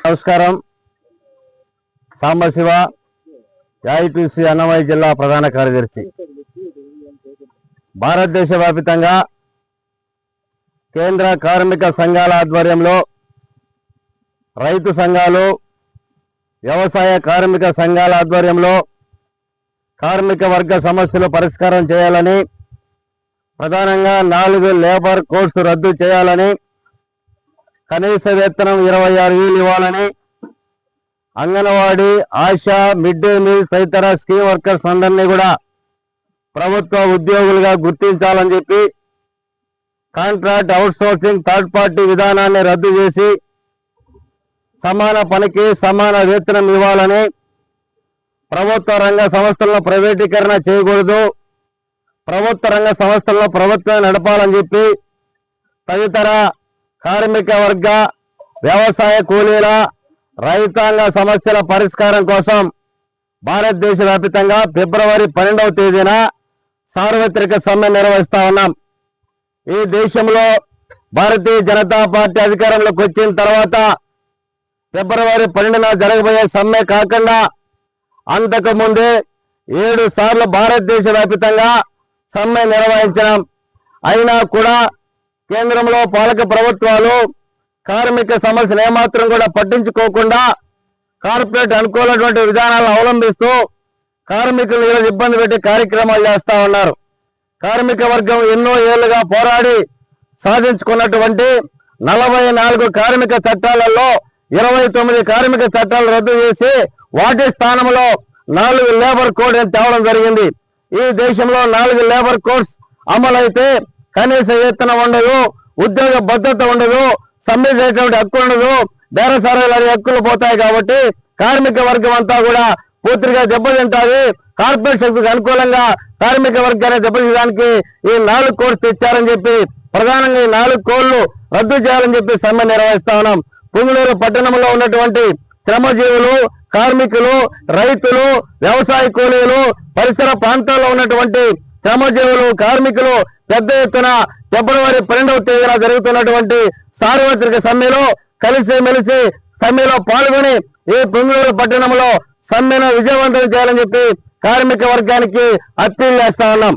నమస్కారం. సాంబశివ, ఏఐటీయూసీ అన్నమయ్య జిల్లా ప్రధాన కార్యదర్శి. భారతదేశ వ్యాప్తంగా కేంద్ర కార్మిక సంఘాల ఆధ్వర్యంలో రైతు సంఘాలు, వ్యవసాయ కార్మిక సంఘాల ఆధ్వర్యంలో కార్మిక వర్గ సమస్యలు పరిష్కారం చేయాలని, ప్రధానంగా 4 లేబర్ కోడ్స్ రద్దు చేయాలని, కనీస వేతనం 26,000 ఇవ్వాలని, anganwadi, ASHA, mid day meal తదితర స్కీమ్ వర్కర్స్ అందరినీ కూడా ప్రభుత్వ ఉద్యోగులుగా గుర్తించాలని చెప్పి, కాంట్రాక్ట్ అవుట్సోర్సింగ్ థర్డ్ పార్టీ విధానాన్ని రద్దు చేసి సమాన పనికి సమాన వేతనం ఇవ్వాలని, ప్రభుత్వ రంగ సంస్థలను ప్రైవేటీకరణ చేయకూడదు, ప్రభుత్వ రంగ సంస్థలను ప్రభుత్వం నడపాలని చెప్పి తదితర కార్మిక వర్గ, వ్యవసాయ కూలీల, రైతాంగ సమస్యల పరిష్కారం కోసం భారతదేశ వ్యాప్తంగా ఫిబ్రవరి 12వ తేదీన సార్వత్రిక సమ్మె నిర్వహిస్తా ఉన్నాం. ఈ దేశంలో భారతీయ జనతా పార్టీ అధికారంలోకి వచ్చిన తర్వాత ఫిబ్రవరి 12న జరగబోయే సమ్మె కాకుండా అంతకు ముందే 7 సార్లు భారతదేశ వ్యాప్తంగా సమ్మె నిర్వహించడం. అయినా కూడా కేంద్రంలో పాలక ప్రభుత్వాలు కార్మిక సమస్యలు ఏమాత్రం కూడా పట్టించుకోకుండా కార్పొరేట్ అనుకూలటువంటి విధానాలను అవలంబిస్తూ కార్మికులు ఇబ్బంది పెట్టే కార్యక్రమాలు చేస్తా ఉన్నారు. కార్మిక వర్గం ఎన్నో ఏళ్లుగా పోరాడి సాధించుకున్నటువంటి 44 కార్మిక చట్టాలలో 29 కార్మిక చట్టాలు రద్దు చేసి వాటి స్థానంలో 4 లేబర్ కోడ్ తేవడం జరిగింది. ఈ దేశంలో 4 లేబర్ కోడ్స్ అమలైతే కనీస వేతనం ఉండదు, ఉద్యోగ భద్రత ఉండదు, సమ్మె చేసేటువంటి హక్కు ఉండదు, బేరసారాలు హక్కులు పోతాయి. కాబట్టి కార్మిక వర్గం అంతా కూడా పూర్తిగా దెబ్బతింటాది. కార్పొరేట్ శక్తికి అనుకూలంగా కార్మిక వర్గాన్ని దెబ్బతీయడానికి ఈ 4 కోడ్స్ తెచ్చారని చెప్పి ప్రధానంగా ఈ 4 కోడ్లు రద్దు చేయాలని చెప్పి సమ్మె నిర్వహిస్తా ఉన్నాం. పుంగనూరు పట్టణంలో ఉన్నటువంటి శ్రమజీవులు, కార్మికులు, రైతులు, వ్యవసాయ కూలీలు, పరిసర ప్రాంతాల్లో ఉన్నటువంటి శ్రమజీవులు, కార్మికులు పెద్ద ఎత్తున ఫిబ్రవరి 12వ తేదీన జరుగుతున్నటువంటి సార్వత్రిక సమ్మెలో కలిసిమెలిసి సమ్మెలో పాల్గొని ఈ పుంగనూరు పట్టణంలో సమ్మెను విజయవంతం చేయాలని చెప్పి కార్మిక వర్గానికి అప్పీల్ చేస్తా ఉన్నాం.